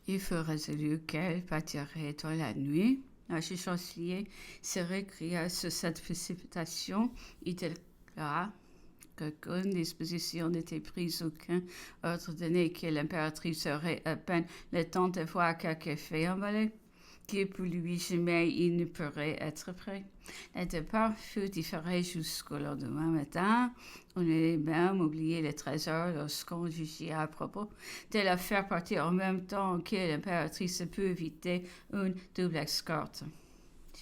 Il fut résolu qu'elle partirait dans la nuit. L'archichancelier se récria sur cette précipitation. Il déclara qu'aucune disposition n'était prise, aucun ordre donné, que l'impératrice aurait à peine le temps de voir quelque fait emballé, que pour lui jamais il ne pourrait être prêt. Le départ fut différé jusqu'au lendemain matin. On allait même oublier le trésor lorsqu'on jugeait à propos de la faire partir en même temps que l'impératrice peut éviter une double escorte.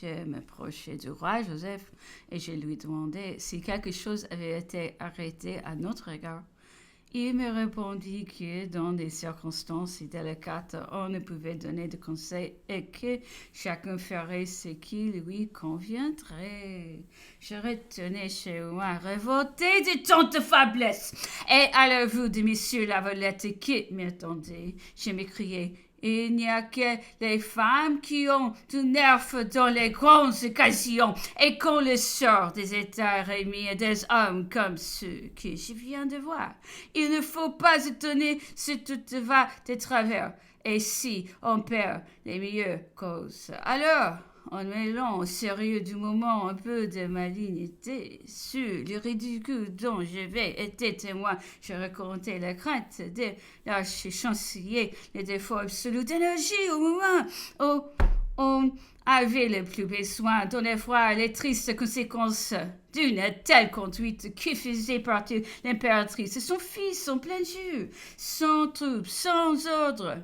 Je m'approchai du roi Joseph et je lui demandai si quelque chose avait été arrêté à notre égard. Il me répondit que dans des circonstances si délicates, on ne pouvait donner de conseils et que chacun ferait ce qui lui conviendrait. Je retenais chez moi, révolté de tant de faiblesse, et à la vue de Monsieur Lavalette qui m'attendait, je m'écriai: il n'y a que les femmes qui ont du nerf dans les grandes occasions et qu'on le sort des états réunis à des hommes comme ceux que je viens de voir. Il ne faut pas étonner si tout va de travers et si on perd les meilleures causes. Alors, en mêlant au sérieux du moment un peu de malignité sur le ridicule dont j'avais été témoin, je racontais la crainte de l'archichancelier, les défauts absolus d'énergie au moment où on avait le plus besoin d'en avoir les tristes conséquences d'une telle conduite qui faisait partir l'impératrice et son fils en plein jeu, sans troupe, sans ordre,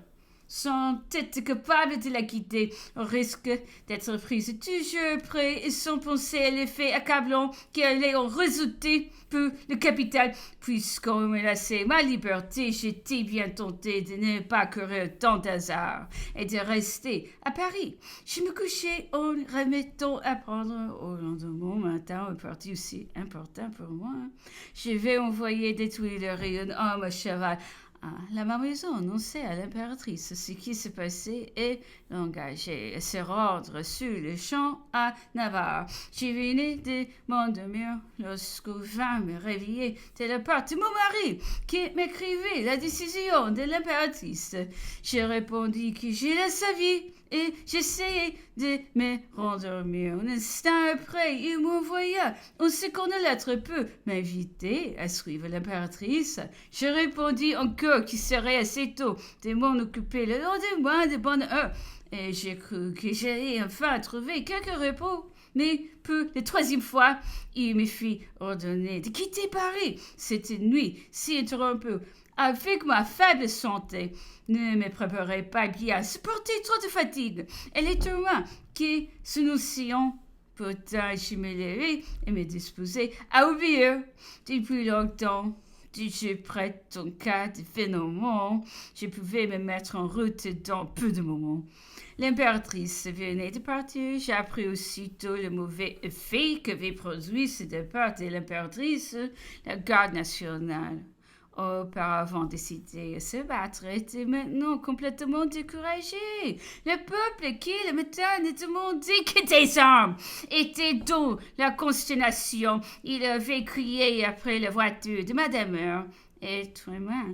sans être capable de la quitter, au risque d'être prise toujours près et sans penser à l'effet accablant qui allait en résulter pour le capital. Puisqu'on me laissait ma liberté, j'étais bien tentée de ne pas courir tant d'hasard et de rester à Paris. Je me couchais en remettant à prendre au lendemain matin un parti aussi important pour moi. Je vais envoyer des Tuileries un homme à cheval. La maison annonçait à l'impératrice ce qui se passait et l'engageait à se rendre sur le champ à Navarre. Je venais de m'endormir lorsque vint me réveiller de la part de mon mari qui m'écrivait la décision de l'impératrice. Je répondis que je la savais et j'essayai de me rendormir. Un instant après, il m'envoya une seconde lettre pour m'inviter à suivre l'impératrice. Je répondis encore qu'il serait assez tôt de m'en occuper le lendemain de bonne heure, et j'ai cru que j'allais enfin trouver quelque repos. Mais pour la troisième fois, il me fit ordonner de quitter Paris cette nuit si interrompue. Avec ma faible santé, ne me préparais pas bien à supporter trop de fatigue. Et les tourments qui s'annonciaient, pourtant je me levais et me disposais à oublier. Depuis longtemps, je prête en cas de phénomène, je pouvais me mettre en route dans peu de moments. L'impératrice venait de partir. J'ai appris aussitôt le mauvais effet qu'avait produit ce départ de l'impératrice. La garde nationale, auparavant décidé à se battre, était maintenant complètement découragé. Le peuple qui, le matin, ne demandait que des armes était dans la consternation. Il avait crié après la voiture de Madame et moi.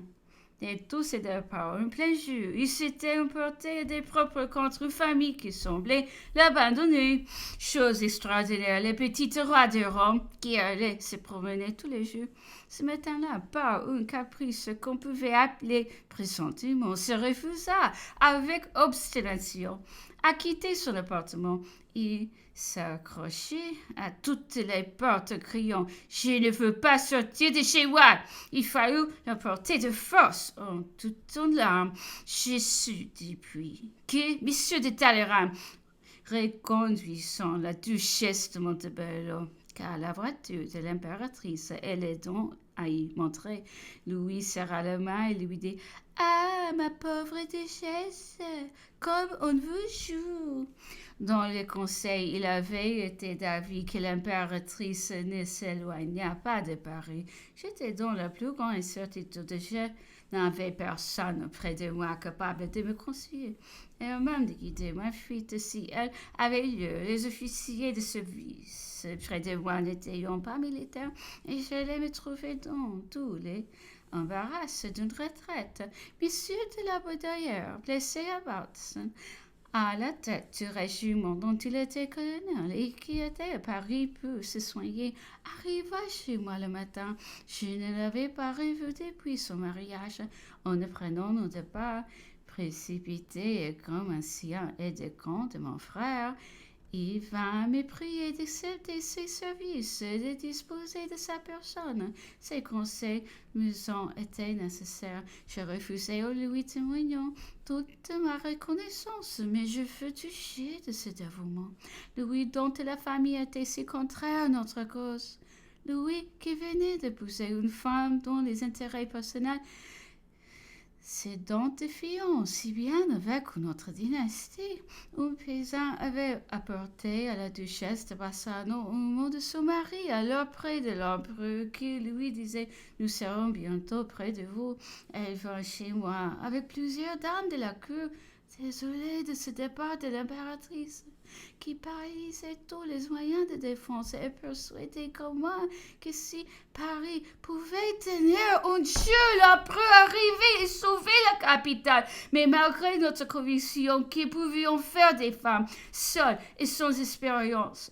Et tous ces départs en plein jeu, il s'était emporté des propres contre une famille qui semblait l'abandonner. Chose extraordinaire, le petit roi de Rome, qui allait se promener tous les jours, ce matin-là, par un caprice qu'on pouvait appeler pressentiment, se refusa avec obstination à quitter son appartement. Il s'accrochait à toutes les portes, criant: je ne veux pas sortir de chez moi. Il fallut l'emporter de force en toutes larmes. Je sus depuis que M. de Talleyrand, reconduisant la duchesse de Montebello, car la voiture de l'impératrice, elle est donc à y montrer, lui serra la main et lui dit: ah, ma pauvre duchesse, comme on vous joue. Dans le conseil, il avait été d'avis que l'impératrice ne s'éloignât pas de Paris. J'étais dans la plus grande incertitude. Je n'avais personne près de moi capable de me conseiller et même de guider ma fuite si elle avait lieu. Les officiers de service près de moi n'étaient pas militaires et j'allais me trouver dans tous les embarrassé d'une retraite. Monsieur de la Baudoyer, blessé à Bautzen, à la tête du régiment dont il était colonel et qui était à Paris pour se soigner, arriva chez moi le matin. Je ne l'avais pas revu depuis son mariage. En prenant nos départ précipités comme ancien aide-de-camp de mon frère, il vint me prier d'accepter ses services et de disposer de sa personne. Ses conseils me ont été nécessaires. Je refusai en lui témoignant toute ma reconnaissance, mais je fus touchée de ce dévouement. Lui dont la famille était si contraire à notre cause. Lui qui venait d'épouser une femme dont les intérêts personnels s'identifiant si bien avec notre dynastie. Un paysan avait apporté à la duchesse de Bassano un mot de son mari, alors près de l'empereur, qui lui disait « Nous serons bientôt près de vous ». Elle vint chez moi avec plusieurs dames de la cour, désolée de ce départ de l'impératrice, qui paralysait tous les moyens de défense et persuadée comme moi que si Paris pouvait tenir un Dieu, l'empereur arriver et sauver la capitale. Mais malgré notre conviction que pouvions faire des femmes seules et sans expérience.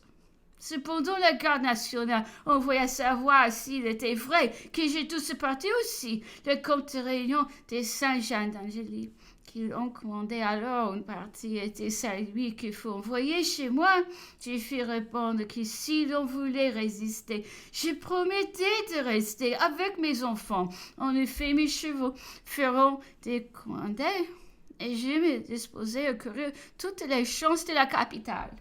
Cependant, la garde nationale envoya savoir s'il était vrai que j'ai tous parti aussi, le comte de Réunion de Saint-Jean d'Angély, qui en commandait alors une partie, était celui qu'il faut envoyer chez moi. J'ai fait répondre que si l'on voulait résister, je promettais de rester avec mes enfants. En effet, mes chevaux feront des commandés et je me disposais à courir toutes les chances de la capitale.